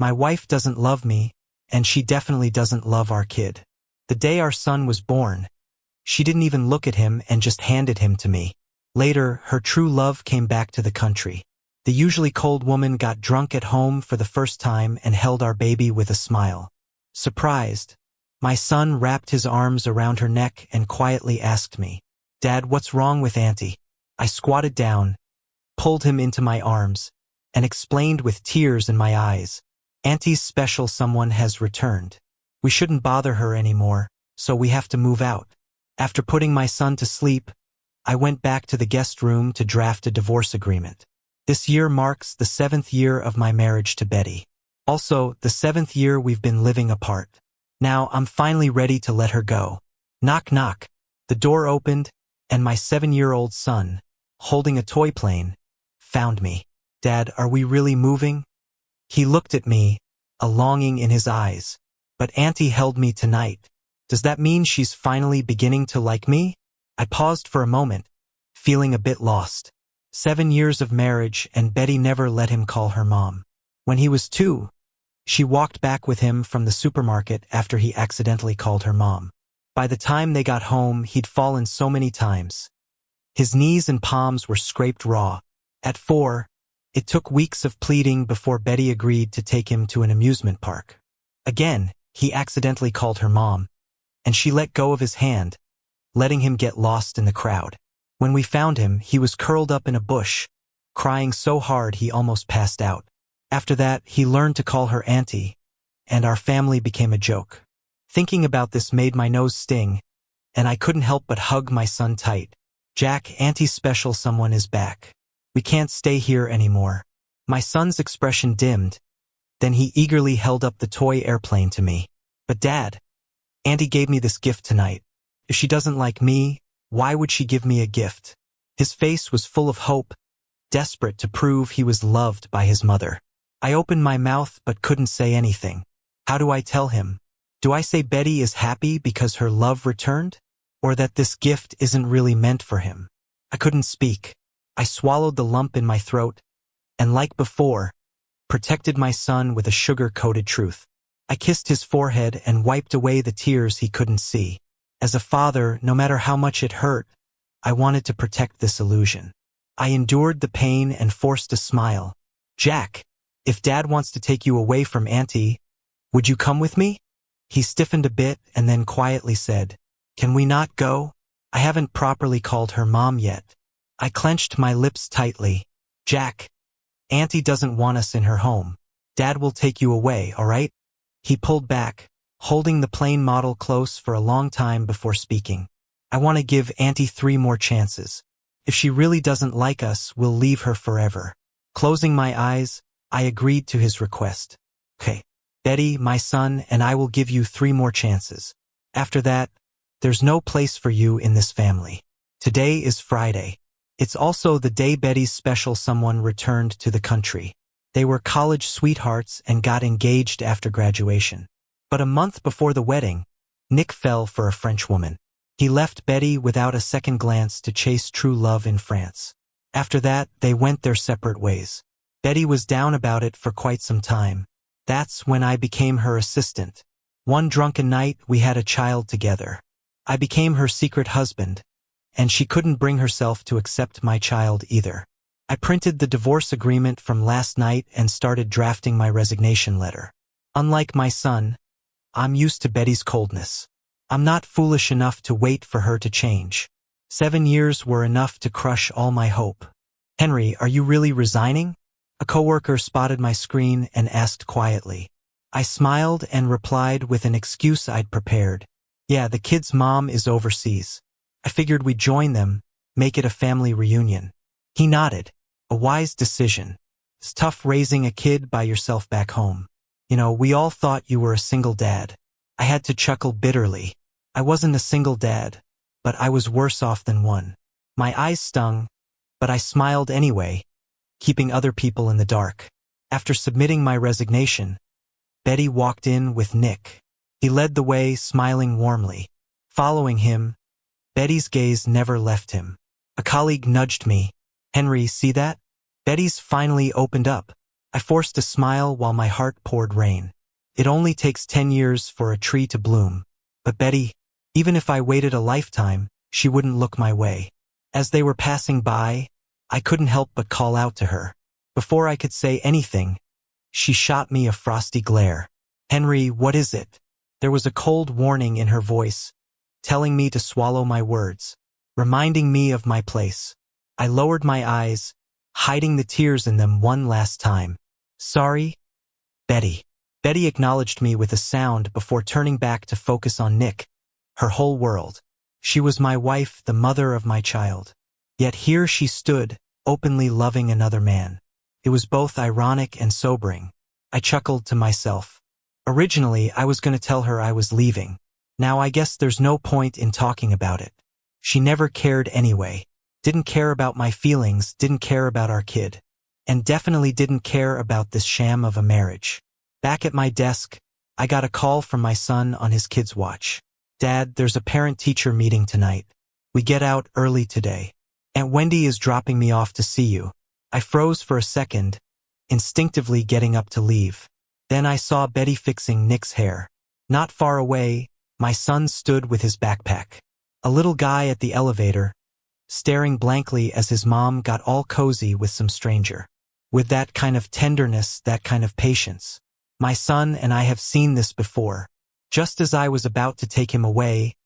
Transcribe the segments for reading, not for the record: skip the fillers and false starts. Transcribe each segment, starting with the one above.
My wife doesn't love me, and she definitely doesn't love our kid. The day our son was born, she didn't even look at him and just handed him to me. Later, her true love came back to the country. The usually cold woman got drunk at home for the first time and held our baby with a smile. Surprised, my son wrapped his arms around her neck and quietly asked me, "Dad, what's wrong with Auntie?" I squatted down, pulled him into my arms, and explained with tears in my eyes, "Auntie's special someone has returned. We shouldn't bother her anymore, so we have to move out." After putting my son to sleep, I went back to the guest room to draft a divorce agreement. This year marks the 7th year of my marriage to Betty. Also, the 7th year we've been living apart. Now I'm finally ready to let her go. Knock knock. The door opened, and my 7-year-old son, holding a toy plane, found me. "Dad, are we really moving?" He looked at me, a longing in his eyes. "But Auntie held me tonight. Does that mean she's finally beginning to like me?" I paused for a moment, feeling a bit lost. 7 years of marriage, and Betty never let him call her mom. When he was 2, she walked back with him from the supermarket after he accidentally called her mom. By the time they got home, he'd fallen so many times. His knees and palms were scraped raw. At 4, it took weeks of pleading before Betty agreed to take him to an amusement park. Again, he accidentally called her mom, and she let go of his hand, letting him get lost in the crowd. When we found him, he was curled up in a bush, crying so hard he almost passed out. After that, he learned to call her Auntie, and our family became a joke. Thinking about this made my nose sting, and I couldn't help but hug my son tight. "Jack, Auntie's special someone is back. We can't stay here anymore." My son's expression dimmed, then he eagerly held up the toy airplane to me. "But Dad, Auntie gave me this gift tonight. If she doesn't like me, why would she give me a gift?" His face was full of hope, desperate to prove he was loved by his mother. I opened my mouth but couldn't say anything. How do I tell him? Do I say Betty is happy because her love returned? Or that this gift isn't really meant for him? I couldn't speak. I swallowed the lump in my throat, and like before, protected my son with a sugar-coated truth. I kissed his forehead and wiped away the tears he couldn't see. As a father, no matter how much it hurt, I wanted to protect this illusion. I endured the pain and forced a smile. "Jack, if Dad wants to take you away from Auntie, would you come with me?" He stiffened a bit and then quietly said, "Can we not go? I haven't properly called her mom yet." I clenched my lips tightly. "Jack, Auntie doesn't want us in her home. Dad will take you away, all right?" He pulled back, holding the plane model close for a long time before speaking. "I want to give Auntie 3 more chances. If she really doesn't like us, we'll leave her forever." Closing my eyes, I agreed to his request. "Okay, Betty, my son, and I will give you 3 more chances. After that, there's no place for you in this family." Today is Friday. It's also the day Betty's special someone returned to the country. They were college sweethearts and got engaged after graduation. But a month before the wedding, Nick fell for a French woman. He left Betty without a second glance to chase true love in France. After that, they went their separate ways. Betty was down about it for quite some time. That's when I became her assistant. One drunken night, we had a child together. I became her secret husband, and she couldn't bring herself to accept my child either. I printed the divorce agreement from last night and started drafting my resignation letter. Unlike my son, I'm used to Betty's coldness. I'm not foolish enough to wait for her to change. 7 years were enough to crush all my hope. "Henry, are you really resigning?" A coworker spotted my screen and asked quietly. I smiled and replied with an excuse I'd prepared. "Yeah, the kid's mom is overseas. I figured we'd join them, make it a family reunion." He nodded. "A wise decision. It's tough raising a kid by yourself back home. You know, we all thought you were a single dad." I had to chuckle bitterly. I wasn't a single dad, but I was worse off than one. My eyes stung, but I smiled anyway, keeping other people in the dark. After submitting my resignation, Betty walked in with Nick. He led the way, smiling warmly. Following him, Betty's gaze never left him. A colleague nudged me. "Henry, see that? Betty's finally opened up." I forced a smile while my heart poured rain. It only takes 10 years for a tree to bloom. But Betty, even if I waited a lifetime, she wouldn't look my way. As they were passing by, I couldn't help but call out to her. Before I could say anything, she shot me a frosty glare. "Henry, what is it?" There was a cold warning in her voice, telling me to swallow my words, reminding me of my place. I lowered my eyes, hiding the tears in them one last time. "Sorry, Betty." Betty acknowledged me with a sound before turning back to focus on Nick, her whole world. She was my wife, the mother of my child. Yet here she stood, openly loving another man. It was both ironic and sobering. I chuckled to myself. Originally, I was going to tell her I was leaving. Now I guess there's no point in talking about it. She never cared anyway. Didn't care about my feelings, didn't care about our kid. And definitely didn't care about this sham of a marriage. Back at my desk, I got a call from my son on his kid's watch. "Dad, there's a parent-teacher meeting tonight. We get out early today. Aunt Wendy is dropping me off to see you." I froze for a second, instinctively getting up to leave. Then I saw Betty fixing Nick's hair. Not far away, my son stood with his backpack. A little guy at the elevator, staring blankly as his mom got all cozy with some stranger. With that kind of tenderness, that kind of patience. My son and I have seen this before. Just as I was about to take him away,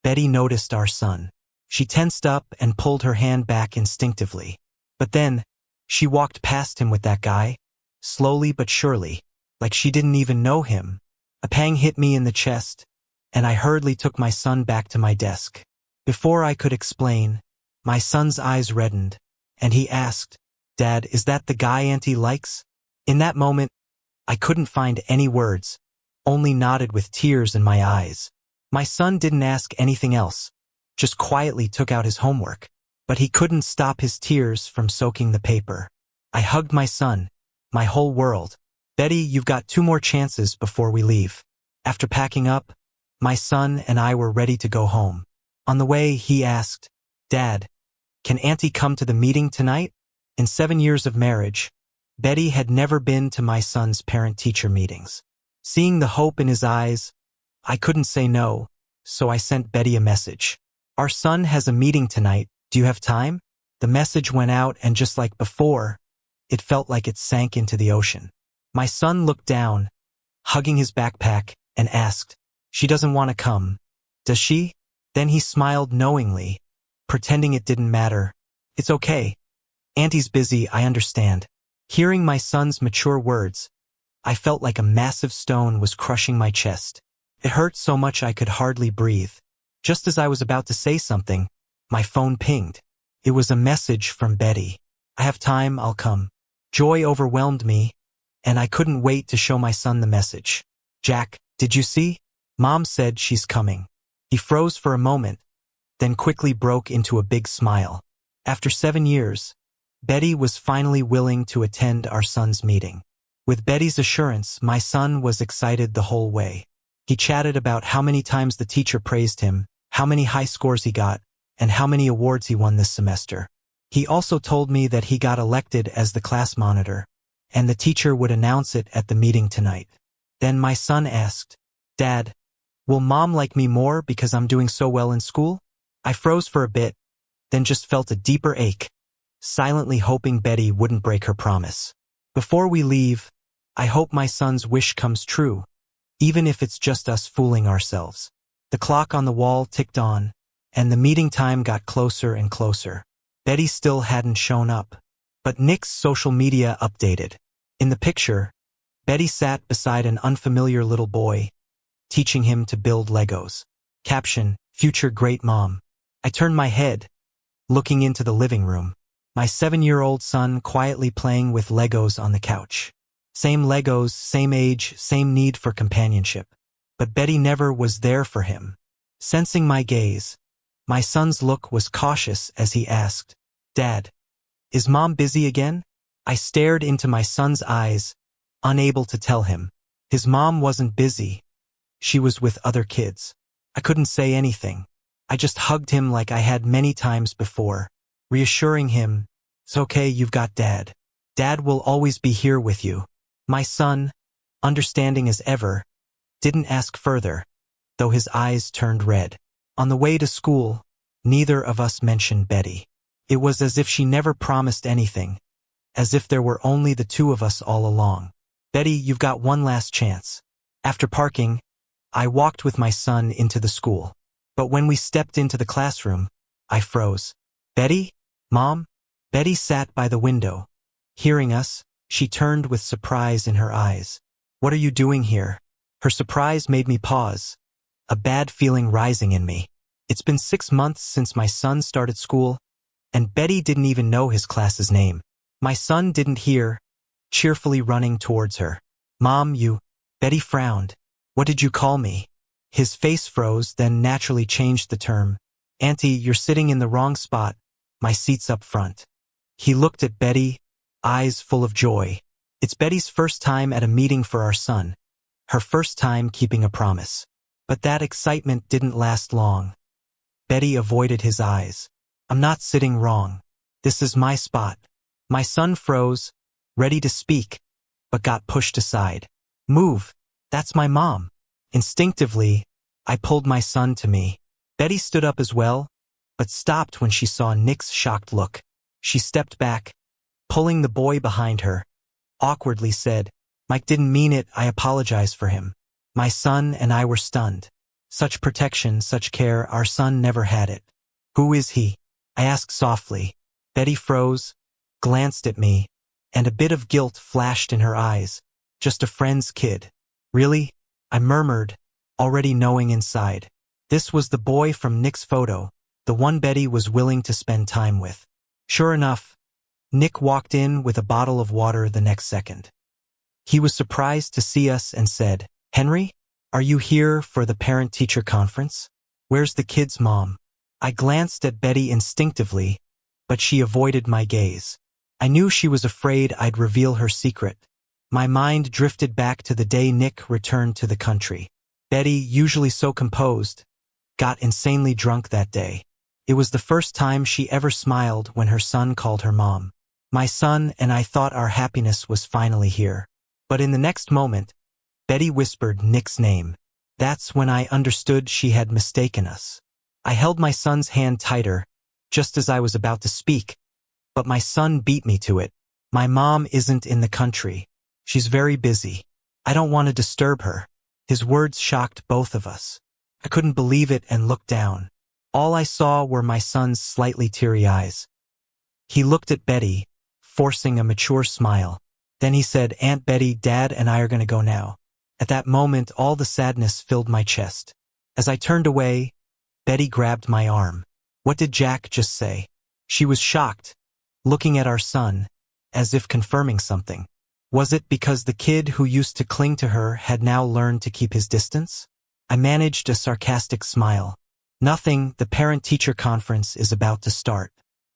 Betty noticed our son. She tensed up and pulled her hand back instinctively. But then, she walked past him with that guy, slowly but surely, like she didn't even know him. A pang hit me in the chest, and I hurriedly took my son back to my desk. Before I could explain, my son's eyes reddened, and he asked, "Dad, is that the guy Auntie likes?" In that moment, I couldn't find any words, only nodded with tears in my eyes. My son didn't ask anything else, just quietly took out his homework. But he couldn't stop his tears from soaking the paper. I hugged my son, my whole world. "Betty, you've got 2 more chances before we leave." After packing up, my son and I were ready to go home. On the way, he asked, "Dad, can Auntie come to the meeting tonight?" In 7 years of marriage, Betty had never been to my son's parent-teacher meetings. Seeing the hope in his eyes, I couldn't say no, so I sent Betty a message. "Our son has a meeting tonight. Do you have time?" The message went out, and just like before, it felt like it sank into the ocean. My son looked down, hugging his backpack, and asked, "She doesn't want to come, does she?" Then he smiled knowingly, pretending it didn't matter. "It's okay. Auntie's busy, I understand." Hearing my son's mature words, I felt like a massive stone was crushing my chest. It hurt so much I could hardly breathe. Just as I was about to say something, my phone pinged. It was a message from Betty. "I have time, I'll come." Joy overwhelmed me, and I couldn't wait to show my son the message. "Jack, did you see? Mom said she's coming." He froze for a moment, then quickly broke into a big smile. After 7 years, Betty was finally willing to attend our son's meeting. With Betty's assurance, my son was excited the whole way. He chatted about how many times the teacher praised him, how many high scores he got, and how many awards he won this semester. He also told me that he got elected as the class monitor, and the teacher would announce it at the meeting tonight. Then my son asked, "Dad, will Mom like me more because I'm doing so well in school?" I froze for a bit, then just felt a deeper ache, silently hoping Betty wouldn't break her promise. Before we leave, I hope my son's wish comes true, even if it's just us fooling ourselves. The clock on the wall ticked on, and the meeting time got closer and closer. Betty still hadn't shown up, but Nick's social media updated. In the picture, Betty sat beside an unfamiliar little boy, teaching him to build Legos. Caption, "Future Great Mom." I turned my head, looking into the living room. My 7-year-old son quietly playing with Legos on the couch. Same Legos, same age, same need for companionship. But Betty never was there for him. Sensing my gaze, my son's look was cautious as he asked, "Dad, is Mom busy again?" I stared into my son's eyes, unable to tell him. His mom wasn't busy. She was with other kids. I couldn't say anything. I just hugged him like I had many times before, reassuring him, "It's okay, you've got Dad." Dad will always be here with you. My son, understanding as ever, didn't ask further, though his eyes turned red. On the way to school, neither of us mentioned Betty. It was as if she never promised anything, as if there were only the two of us all along. Betty, you've got one last chance. After parking, I walked with my son into the school. But when we stepped into the classroom, I froze. Betty? Mom? Betty sat by the window. Hearing us, she turned with surprise in her eyes. What are you doing here? Her surprise made me pause, a bad feeling rising in me. It's been 6 months since my son started school, and Betty didn't even know his class's name. My son didn't hear, cheerfully running towards her. Mom, you... Betty frowned. What did you call me? His face froze, then naturally changed the term. Auntie, you're sitting in the wrong spot. My seat's up front. He looked at Betty, eyes full of joy. It's Betty's first time at a meeting for our son. Her first time keeping a promise. But that excitement didn't last long. Betty avoided his eyes. I'm not sitting wrong. This is my spot. My son froze, ready to speak, but got pushed aside. Move. That's my mom. Instinctively, I pulled my son to me. Betty stood up as well, but stopped when she saw Nick's shocked look. She stepped back, pulling the boy behind her, awkwardly said, Mike didn't mean it, I apologize for him. My son and I were stunned. Such protection, such care, our son never had it. Who is he? I asked softly. Betty froze, glanced at me, and a bit of guilt flashed in her eyes. Just a friend's kid. Really? I murmured, already knowing inside. This was the boy from Nick's photo, the one Betty was willing to spend time with. Sure enough, Nick walked in with a bottle of water the next second. He was surprised to see us and said, Henry, are you here for the parent-teacher conference? Where's the kid's mom? I glanced at Betty instinctively, but she avoided my gaze. I knew she was afraid I'd reveal her secret. My mind drifted back to the day Nick returned to the country. Betty, usually so composed, got insanely drunk that day. It was the first time she ever smiled when her son called her mom. My son and I thought our happiness was finally here. But in the next moment, Betty whispered Nick's name. That's when I understood she had mistaken us. I held my son's hand tighter, just as I was about to speak, but my son beat me to it. My mom isn't in the country. She's very busy. I don't want to disturb her. His words shocked both of us. I couldn't believe it and looked down. All I saw were my son's slightly teary eyes. He looked at Betty, forcing a mature smile. Then he said, Aunt Betty, Dad and I are going to go now. At that moment, all the sadness filled my chest. As I turned away, Betty grabbed my arm. What did Jack just say? She was shocked, looking at our son, as if confirming something. Was it because the kid who used to cling to her had now learned to keep his distance? I managed a sarcastic smile. Nothing, the parent-teacher conference is about to start.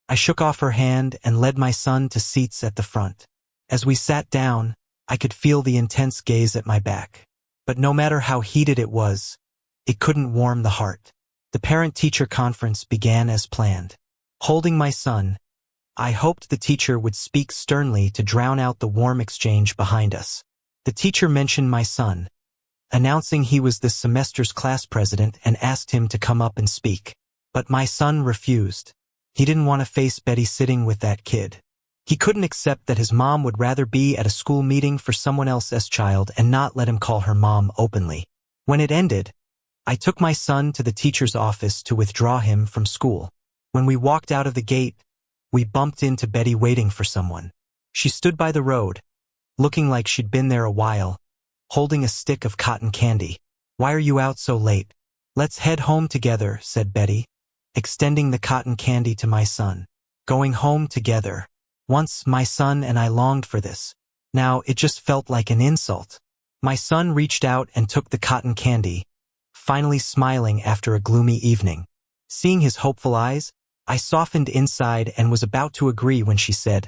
I shook off her hand and led my son to seats at the front. As we sat down, I could feel the intense gaze at my back. But no matter how heated it was, it couldn't warm the heart. The parent-teacher conference began as planned. Holding my son, I hoped the teacher would speak sternly to drown out the warm exchange behind us. The teacher mentioned my son, announcing he was this semester's class president and asked him to come up and speak. But my son refused. He didn't want to face Betty sitting with that kid. He couldn't accept that his mom would rather be at a school meeting for someone else's child and not let him call her mom openly. When it ended, I took my son to the teacher's office to withdraw him from school. When we walked out of the gate, we bumped into Betty waiting for someone. She stood by the road, looking like she'd been there a while, holding a stick of cotton candy. Why are you out so late? Let's head home together, said Betty, extending the cotton candy to my son. Going home together. Once my son and I longed for this. Now it just felt like an insult. My son reached out and took the cotton candy, finally smiling after a gloomy evening. Seeing his hopeful eyes, I softened inside and was about to agree when she said,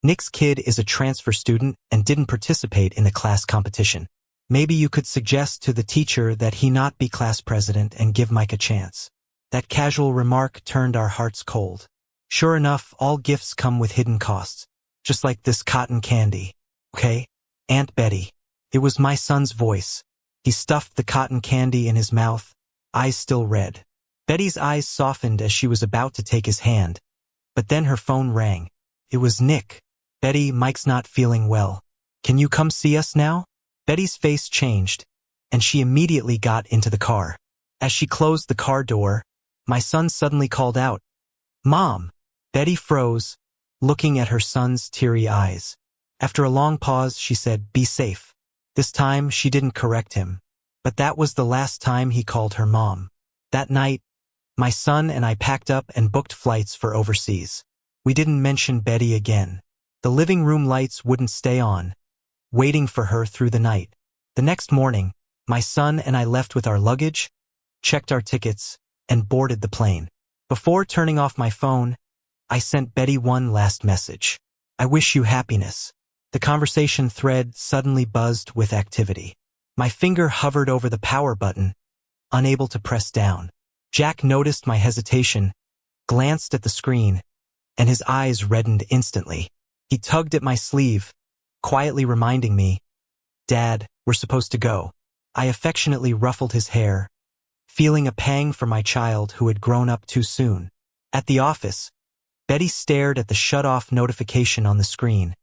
Nick's kid is a transfer student and didn't participate in the class competition. Maybe you could suggest to the teacher that he not be class president and give Mike a chance. That casual remark turned our hearts cold. Sure enough, all gifts come with hidden costs. Just like this cotton candy. Okay? Aunt Betty. It was my son's voice. He stuffed the cotton candy in his mouth, eyes still red. Betty's eyes softened as she was about to take his hand. But then her phone rang. It was Nick. Betty, Mike's not feeling well. Can you come see us now? Betty's face changed, and she immediately got into the car. As she closed the car door, my son suddenly called out, "Mom!" Betty froze, looking at her son's teary eyes. After a long pause, she said, "Be safe." This time, she didn't correct him. But that was the last time he called her mom. That night, my son and I packed up and booked flights for overseas. We didn't mention Betty again. The living room lights wouldn't stay on, waiting for her through the night. The next morning, my son and I left with our luggage, checked our tickets, and boarded the plane. Before turning off my phone, I sent Betty one last message. "I wish you happiness." The conversation thread suddenly buzzed with activity. My finger hovered over the power button, unable to press down. Jack noticed my hesitation, glanced at the screen, and his eyes reddened instantly. He tugged at my sleeve, quietly reminding me, "Dad, we're supposed to go." I affectionately ruffled his hair, feeling a pang for my child who had grown up too soon. At the office, Betty stared at the shut-off notification on the screen,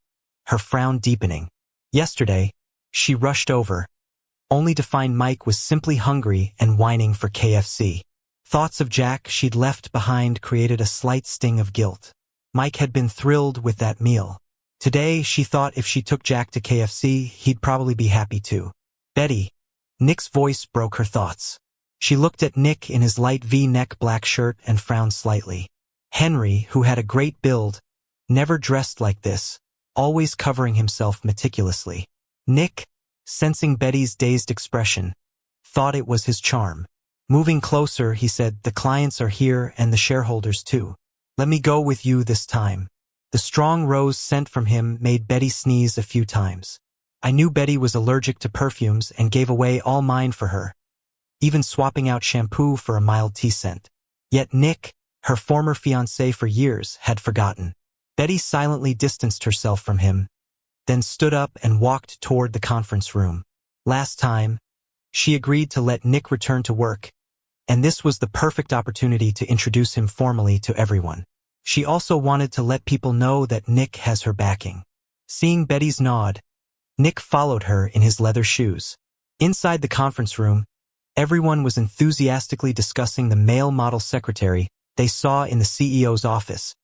her frown deepening. Yesterday, she rushed over, only to find Mike was simply hungry and whining for KFC. Thoughts of Jack she'd left behind created a slight sting of guilt. Mike had been thrilled with that meal. Today, she thought if she took Jack to KFC, he'd probably be happy too. "Betty." Nick's voice broke her thoughts. She looked at Nick in his light V-neck black shirt and frowned slightly. Henry, who had a great build, never dressed like this, always covering himself meticulously. Nick, sensing Betty's dazed expression, thought it was his charm. Moving closer, he said, "The clients are here and the shareholders too. Let me go with you this time." The strong rose scent from him made Betty sneeze a few times. I knew Betty was allergic to perfumes and gave away all mine for her, even swapping out shampoo for a mild tea scent. Yet Nick, her former fiancé for years, had forgotten. Betty silently distanced herself from him, then stood up and walked toward the conference room. Last time, she agreed to let Nick return to work, and this was the perfect opportunity to introduce him formally to everyone. She also wanted to let people know that Nick has her backing. Seeing Betty's nod, Nick followed her in his leather shoes. Inside the conference room, everyone was enthusiastically discussing the male model secretary they saw in the CEO's office,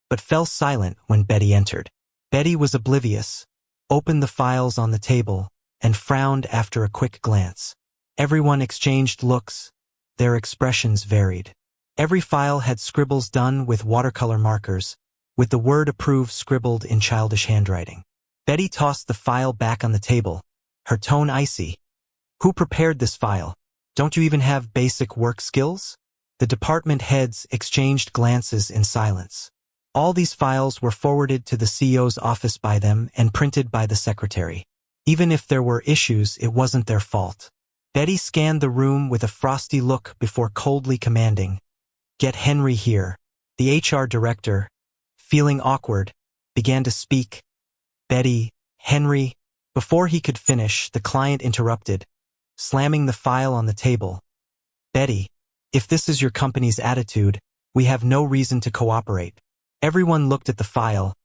but fell silent when Betty entered. Betty was oblivious, opened the files on the table, and frowned after a quick glance. Everyone exchanged looks. Their expressions varied. Every file had scribbles done with watercolor markers, with the word "approve" scribbled in childish handwriting. Betty tossed the file back on the table, her tone icy. "Who prepared this file? Don't you even have basic work skills?" The department heads exchanged glances in silence. All these files were forwarded to the CEO's office by them and printed by the secretary. Even if there were issues, it wasn't their fault. Betty scanned the room with a frosty look before coldly commanding, "Get Henry here." The HR director, feeling awkward, began to speak. "Betty, Henry." Before he could finish, the client interrupted, slamming the file on the table. "Betty, if this is your company's attitude, we have no reason to cooperate." Everyone looked at the file.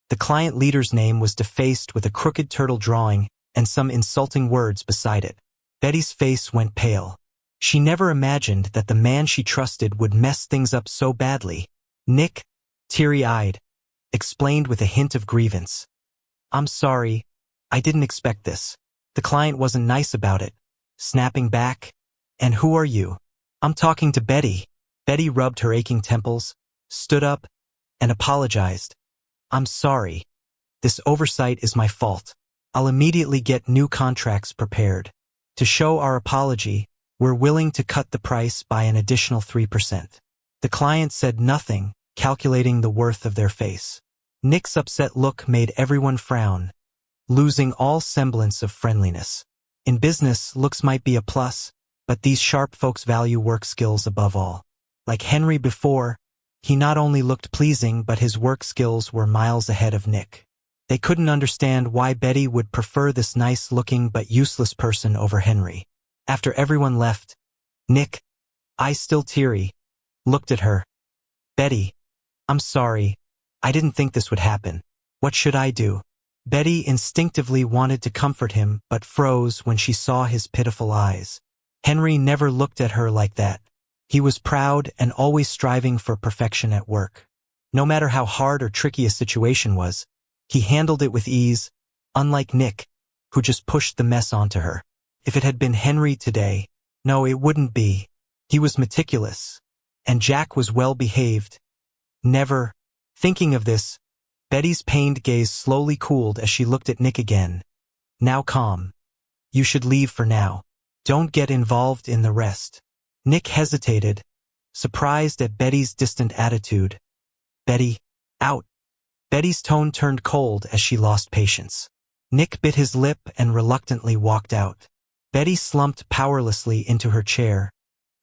The client leader's name was defaced with a crooked turtle drawing and some insulting words beside it. Betty's face went pale. She never imagined that the man she trusted would mess things up so badly. Nick, teary-eyed, explained with a hint of grievance. "I'm sorry, I didn't expect this." The client wasn't nice about it, snapping back, "And who are you?" "I'm talking to Betty." Betty rubbed her aching temples, stood up, and apologized. "I'm sorry. This oversight is my fault. I'll immediately get new contracts prepared. To show our apology, we're willing to cut the price by an additional 3%. The client said nothing, calculating the worth of their face. Nick's upset look made everyone frown, losing all semblance of friendliness. In business, looks might be a plus, but these sharp folks value work skills above all. Like Henry before, he not only looked pleasing but his work skills were miles ahead of Nick. They couldn't understand why Betty would prefer this nice-looking but useless person over Henry. After everyone left, Nick, eyes still teary, looked at her. "Betty, I'm sorry. I didn't think this would happen. What should I do?" Betty instinctively wanted to comfort him but froze when she saw his pitiful eyes. Henry never looked at her like that. He was proud and always striving for perfection at work. No matter how hard or tricky a situation was, he handled it with ease, unlike Nick, who just pushed the mess onto her. If it had been Henry today, no, it wouldn't be. He was meticulous, and Jack was well-behaved. Never. Thinking of this, Betty's pained gaze slowly cooled as she looked at Nick again. Now calm. You should leave for now. Don't get involved in the rest. Nick hesitated, surprised at Betty's distant attitude. Betty, out. Betty's tone turned cold as she lost patience. Nick bit his lip and reluctantly walked out. Betty slumped powerlessly into her chair,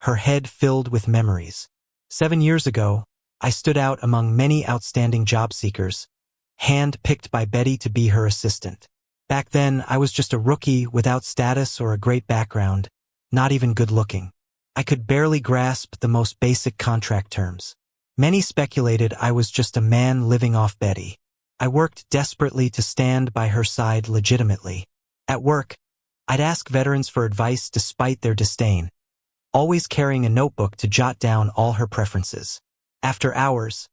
her head filled with memories. 7 years ago, I stood out among many outstanding job seekers, hand-picked by Betty to be her assistant. Back then, I was just a rookie without status or a great background, not even good-looking. I could barely grasp the most basic contract terms. Many speculated I was just a man living off Betty. I worked desperately to stand by her side legitimately. At work, I'd ask veterans for advice despite their disdain, always carrying a notebook to jot down all her preferences. After hours,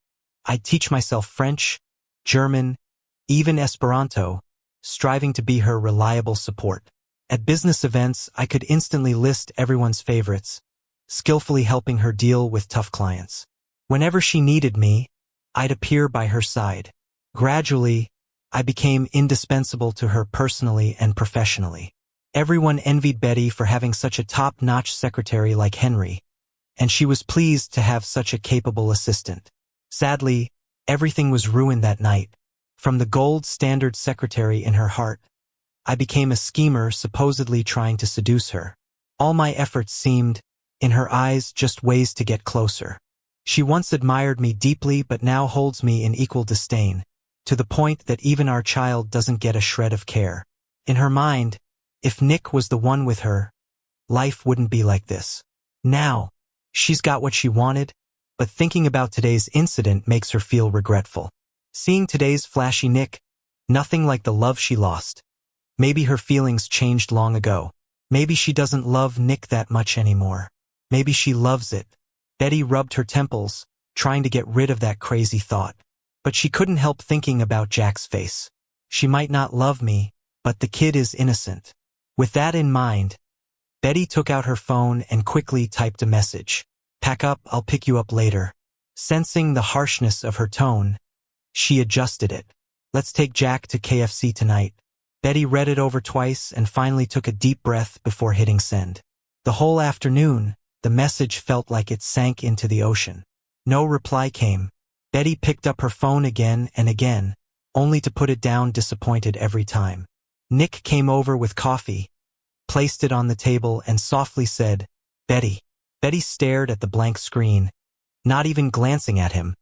I'd teach myself French, German, even Esperanto, striving to be her reliable support. At business events, I could instantly list everyone's favorites, skillfully helping her deal with tough clients. Whenever she needed me, I'd appear by her side. Gradually, I became indispensable to her personally and professionally. Everyone envied Betty for having such a top-notch secretary like Henry, and she was pleased to have such a capable assistant. Sadly, everything was ruined that night. From the gold standard secretary in her heart, I became a schemer supposedly trying to seduce her. All my efforts seemed, in her eyes, just ways to get closer. She once admired me deeply but now holds me in equal disdain, to the point that even our child doesn't get a shred of care. In her mind, if Nick was the one with her, life wouldn't be like this. Now, she's got what she wanted, but thinking about today's incident makes her feel regretful. Seeing today's flashy Nick, nothing like the love she lost. Maybe her feelings changed long ago. Maybe she doesn't love Nick that much anymore. Maybe she loves it. Betty rubbed her temples, trying to get rid of that crazy thought. But she couldn't help thinking about Jack's face. She might not love me, but the kid is innocent. With that in mind, Betty took out her phone and quickly typed a message. "Pack up, I'll pick you up later." Sensing the harshness of her tone, she adjusted it. "Let's take Jack to KFC tonight." Betty read it over twice and finally took a deep breath before hitting send. The whole afternoon, the message felt like it sank into the ocean. No reply came. Betty picked up her phone again and again, only to put it down disappointed every time. Nick came over with coffee, placed it on the table and softly said, "Betty." Betty stared at the blank screen, not even glancing at him.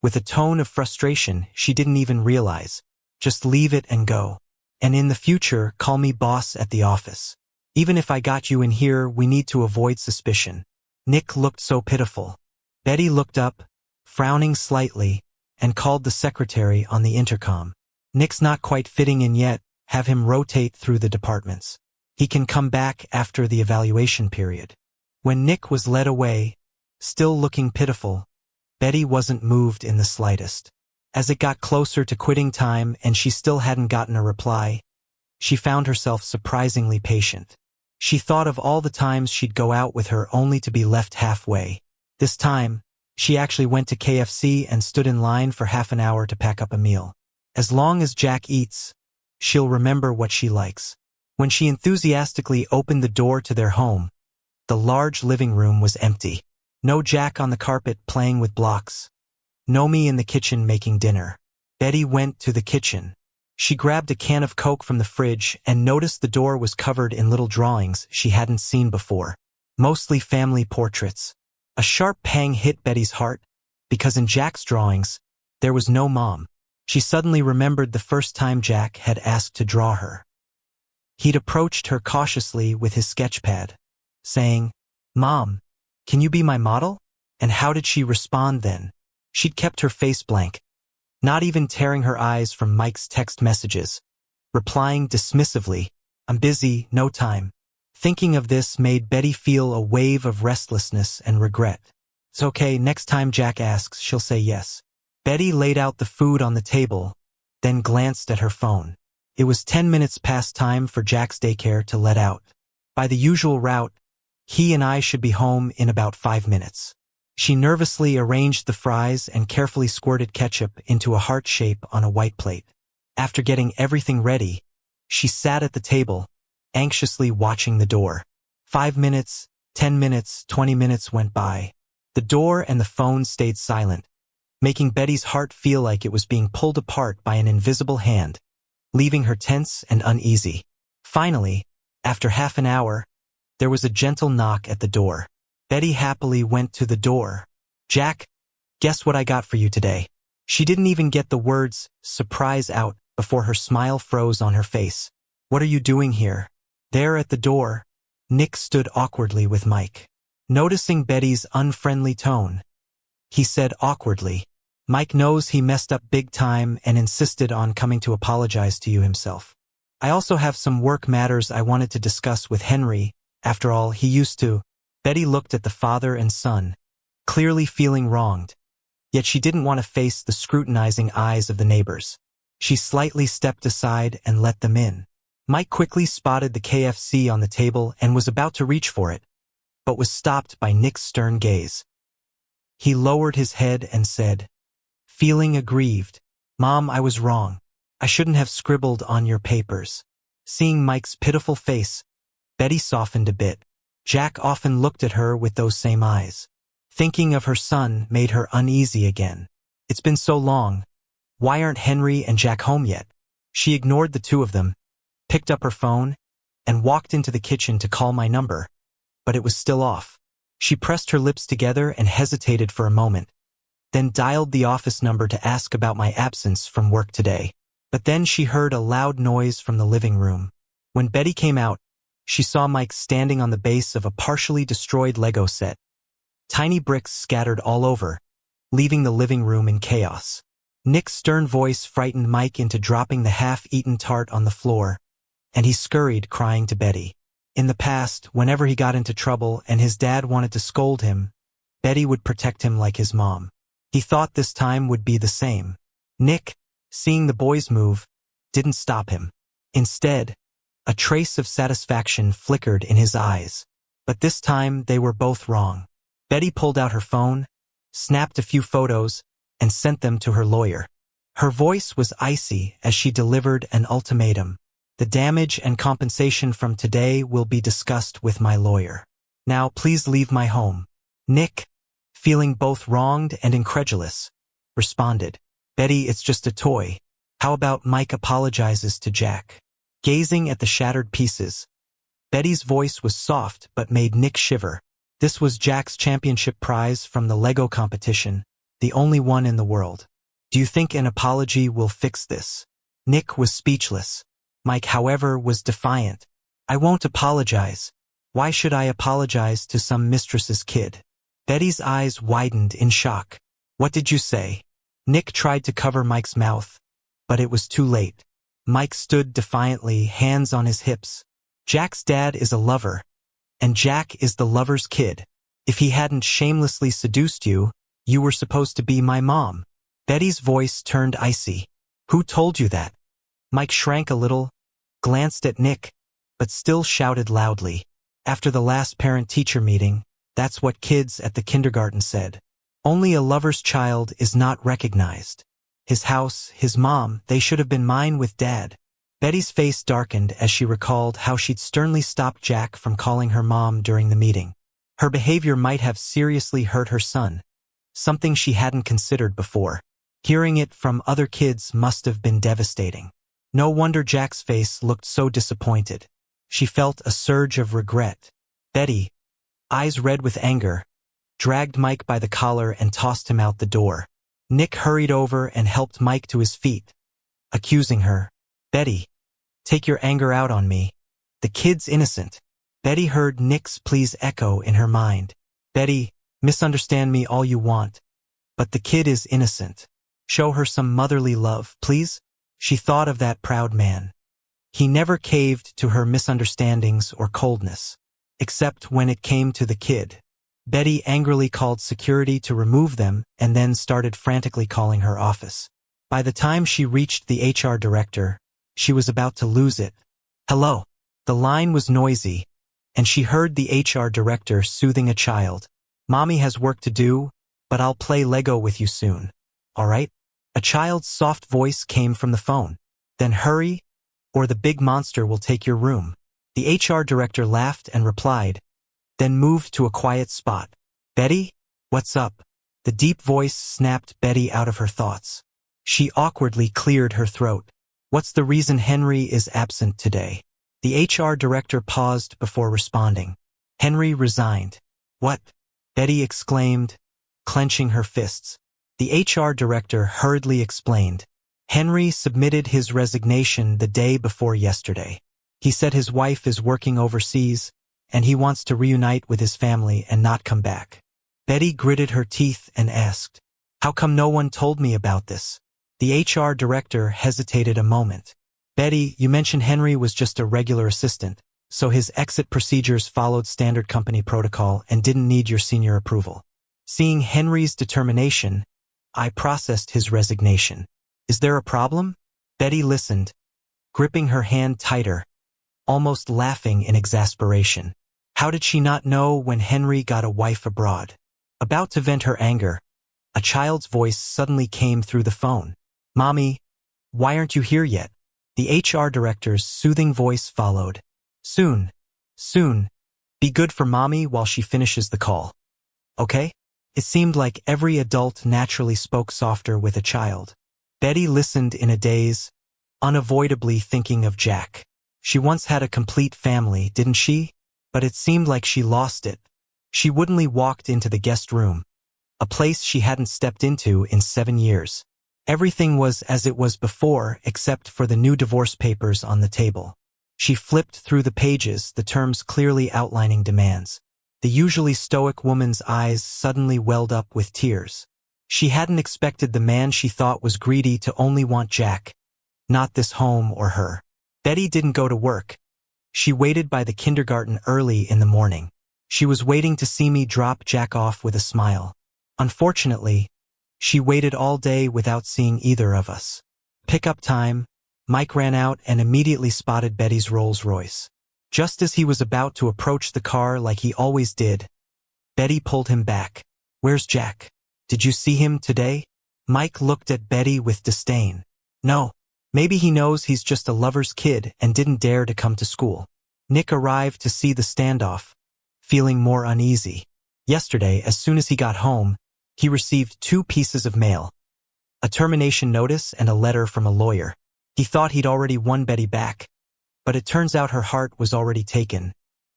With a tone of frustration she didn't even realize. "Just leave it and go. And in the future, call me boss at the office. Even if I got you in here, we need to avoid suspicion." Nick looked so pitiful. Betty looked up, frowning slightly, and called the secretary on the intercom. "Nick's not quite fitting in yet. Have him rotate through the departments. He can come back after the evaluation period." When Nick was led away, still looking pitiful, Betty wasn't moved in the slightest. As it got closer to quitting time and she still hadn't gotten a reply, she found herself surprisingly patient. She thought of all the times she'd go out with her only to be left halfway. This time, she actually went to KFC and stood in line for half an hour to pack up a meal. As long as Jack eats, she'll remember what she likes. When she enthusiastically opened the door to their home, the large living room was empty. No Jack on the carpet playing with blocks. No me in the kitchen making dinner. Betty went to the kitchen. She grabbed a can of Coke from the fridge and noticed the door was covered in little drawings she hadn't seen before. Mostly family portraits. A sharp pang hit Betty's heart, because in Jack's drawings, there was no mom. She suddenly remembered the first time Jack had asked to draw her. He'd approached her cautiously with his sketchpad, saying, "Mom, can you be my model?" And how did she respond then? She'd kept her face blank, not even tearing her eyes from Mike's text messages, replying dismissively, "I'm busy, no time." Thinking of this made Betty feel a wave of restlessness and regret. It's okay, next time Jack asks, she'll say yes. Betty laid out the food on the table, then glanced at her phone. It was 10 minutes past time for Jack's daycare to let out. By the usual route, he and I should be home in about 5 minutes. She nervously arranged the fries and carefully squirted ketchup into a heart shape on a white plate. After getting everything ready, she sat at the table, anxiously watching the door. 5 minutes, 10 minutes, 20 minutes went by. The door and the phone stayed silent, making Betty's heart feel like it was being pulled apart by an invisible hand, leaving her tense and uneasy. Finally, after half an hour, there was a gentle knock at the door. Betty happily went to the door. "Jack, guess what I got for you today?" She didn't even get the words "surprise" out before her smile froze on her face. "What are you doing here?" There at the door, Nick stood awkwardly with Mike. Noticing Betty's unfriendly tone, he said awkwardly, "Mike knows he messed up big time and insisted on coming to apologize to you himself. I also have some work matters I wanted to discuss with Henry. After all, he used to." Betty looked at the father and son, clearly feeling wronged, yet she didn't want to face the scrutinizing eyes of the neighbors. She slightly stepped aside and let them in. Mike quickly spotted the KFC on the table and was about to reach for it, but was stopped by Nick's stern gaze. He lowered his head and said, feeling aggrieved, "Mom, I was wrong. I shouldn't have scribbled on your papers." Seeing Mike's pitiful face, Betty softened a bit. Jack often looked at her with those same eyes. Thinking of her son made her uneasy again. It's been so long. Why aren't Henry and Jack home yet? She ignored the two of them, picked up her phone, and walked into the kitchen to call my number, but it was still off. She pressed her lips together and hesitated for a moment, then dialed the office number to ask about my absence from work today. But then she heard a loud noise from the living room. When Betty came out, she saw Mike standing on the base of a partially destroyed Lego set. Tiny bricks scattered all over, leaving the living room in chaos. Nick's stern voice frightened Mike into dropping the half-eaten tart on the floor, and he scurried, crying to Betty. In the past, whenever he got into trouble and his dad wanted to scold him, Betty would protect him like his mom. He thought this time would be the same. Nick, seeing the boys move, didn't stop him. Instead, a trace of satisfaction flickered in his eyes. But this time they were both wrong. Betty pulled out her phone, snapped a few photos, and sent them to her lawyer. Her voice was icy as she delivered an ultimatum. "The damage and compensation from today will be discussed with my lawyer. Now please leave my home." Nick, feeling both wronged and incredulous, responded, "Betty, it's just a toy. How about Mike apologizes to Jack?" Gazing at the shattered pieces, Betty's voice was soft but made Nick shiver. This was Jack's championship prize from the Lego competition, the only one in the world. "Do you think an apology will fix this?" Nick was speechless. Mike, however, was defiant. "I won't apologize. Why should I apologize to some mistress's kid?" Betty's eyes widened in shock. "What did you say?" Nick tried to cover Mike's mouth, but it was too late. Mike stood defiantly, hands on his hips. "Jack's dad is a lover, and Jack is the lover's kid. If he hadn't shamelessly seduced you, you were supposed to be my mom." Betty's voice turned icy. "Who told you that?" Mike shrank a little, glanced at Nick, but still shouted loudly. "After the last parent-teacher meeting, that's what kids at the kindergarten said. Only a lover's child is not recognized. His house, his mom, they should have been mine with Dad." Betty's face darkened as she recalled how she'd sternly stopped Jack from calling her mom during the meeting. Her behavior might have seriously hurt her son, something she hadn't considered before. Hearing it from other kids must have been devastating. No wonder Jack's face looked so disappointed. She felt a surge of regret. Betty, eyes red with anger, dragged Mike by the collar and tossed him out the door. Nick hurried over and helped Mike to his feet, accusing her. Betty, take your anger out on me. The kid's innocent. Betty heard Nick's pleas echo in her mind. Betty, misunderstand me all you want, but the kid is innocent. Show her some motherly love, please. She thought of that proud man. He never caved to her misunderstandings or coldness, except when it came to the kid. Betty angrily called security to remove them and then started frantically calling her office. By the time she reached the HR director, she was about to lose it. Hello. The line was noisy, and she heard the HR director soothing a child. Mommy has work to do, but I'll play Lego with you soon. All right? A child's soft voice came from the phone. Then hurry, or the big monster will take your room. The HR director laughed and replied, then moved to a quiet spot. Betty? What's up? The deep voice snapped Betty out of her thoughts. She awkwardly cleared her throat. What's the reason Henry is absent today? The HR director paused before responding. Henry resigned. What? Betty exclaimed, clenching her fists. The HR director hurriedly explained. Henry submitted his resignation the day before yesterday. He said his wife is working overseas, and he wants to reunite with his family and not come back. Betty gritted her teeth and asked, how come no one told me about this? The HR director hesitated a moment. Betty, you mentioned Henry was just a regular assistant, so his exit procedures followed standard company protocol and didn't need your senior approval. Seeing Henry's determination, I processed his resignation. Is there a problem? Betty listened, gripping her hand tighter, almost laughing in exasperation. How did she not know when Henry got a wife abroad? About to vent her anger, a child's voice suddenly came through the phone. Mommy, why aren't you here yet? The HR director's soothing voice followed. Soon. Be good for Mommy while she finishes the call. Okay? It seemed like every adult naturally spoke softer with a child. Betty listened in a daze, unavoidably thinking of Jack. She once had a complete family, didn't she? But it seemed like she lost it. She woodenly walked into the guest room, a place she hadn't stepped into in 7 years. Everything was as it was before except for the new divorce papers on the table. She flipped through the pages, the terms clearly outlining demands. The usually stoic woman's eyes suddenly welled up with tears. She hadn't expected the man she thought was greedy to only want Jack, not this home or her. Betty didn't go to work. She waited by the kindergarten early in the morning. She was waiting to see me drop Jack off with a smile. Unfortunately, she waited all day without seeing either of us. Pickup time, Mike ran out and immediately spotted Betty's Rolls-Royce. Just as he was about to approach the car like he always did, Betty pulled him back. Where's Jack? Did you see him today? Mike looked at Betty with disdain. No. Maybe he knows he's just a lover's kid and didn't dare to come to school. Nick arrived to see the standoff, feeling more uneasy. Yesterday, as soon as he got home, he received 2 pieces of mail, a termination notice and a letter from a lawyer. He thought he'd already won Betty back, but it turns out her heart was already taken,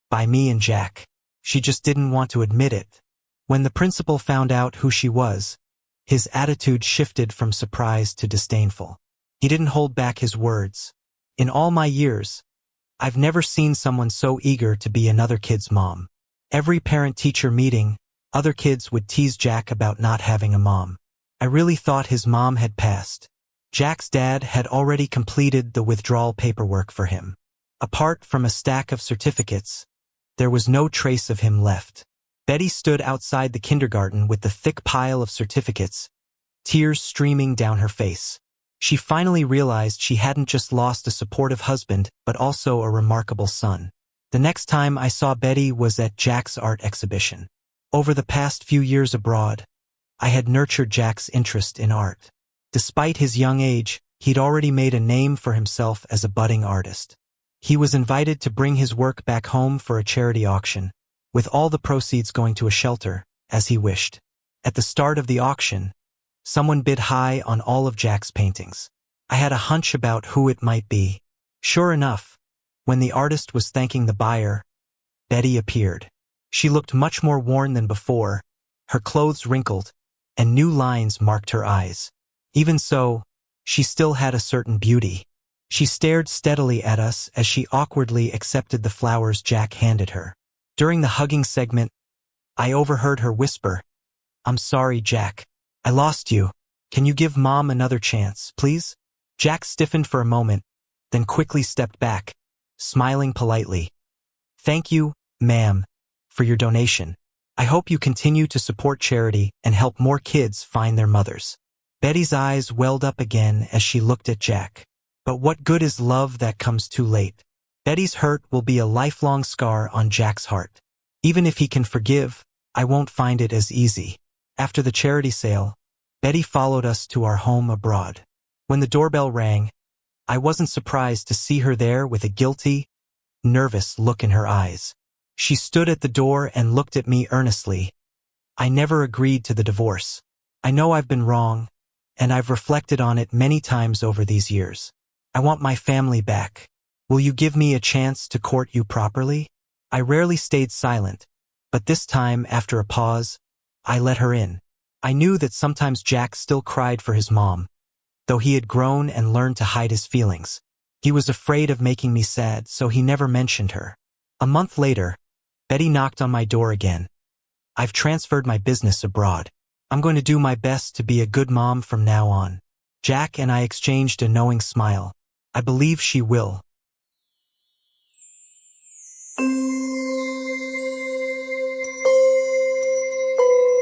by me and Jack. She just didn't want to admit it. When the principal found out who she was, his attitude shifted from surprise to disdainful. He didn't hold back his words. In all my years, I've never seen someone so eager to be another kid's mom. Every parent-teacher meeting, other kids would tease Jack about not having a mom. I really thought his mom had passed. Jack's dad had already completed the withdrawal paperwork for him. Apart from a stack of certificates, there was no trace of him left. Betty stood outside the kindergarten with the thick pile of certificates, tears streaming down her face. She finally realized she hadn't just lost a supportive husband, but also a remarkable son. The next time I saw Betty was at Jack's art exhibition. Over the past few years abroad, I had nurtured Jack's interest in art. Despite his young age, he'd already made a name for himself as a budding artist. He was invited to bring his work back home for a charity auction, with all the proceeds going to a shelter, as he wished. At the start of the auction, someone bid high on all of Jack's paintings. I had a hunch about who it might be. Sure enough, when the artist was thanking the buyer, Betty appeared. She looked much more worn than before, her clothes wrinkled, and new lines marked her eyes. Even so, she still had a certain beauty. She stared steadily at us as she awkwardly accepted the flowers Jack handed her. During the hugging segment, I overheard her whisper, "I'm sorry, Jack. I lost you. Can you give Mom another chance, please?" Jack stiffened for a moment, then quickly stepped back, smiling politely. "Thank you, ma'am, for your donation. I hope you continue to support charity and help more kids find their mothers." Betty's eyes welled up again as she looked at Jack. But what good is love that comes too late? Betty's hurt will be a lifelong scar on Jack's heart. Even if he can forgive, I won't find it as easy. After the charity sale, Betty followed us to our home abroad. When the doorbell rang, I wasn't surprised to see her there with a guilty, nervous look in her eyes. She stood at the door and looked at me earnestly. "I never agreed to the divorce. I know I've been wrong, and I've reflected on it many times over these years. I want my family back. Will you give me a chance to court you properly?" I rarely stayed silent, but this time, after a pause, I let her in. I knew that sometimes Jack still cried for his mom, though he had grown and learned to hide his feelings. He was afraid of making me sad, so he never mentioned her. A month later, Betty knocked on my door again. "I've transferred my business abroad. I'm going to do my best to be a good mom from now on." Jack and I exchanged a knowing smile. I believe she will.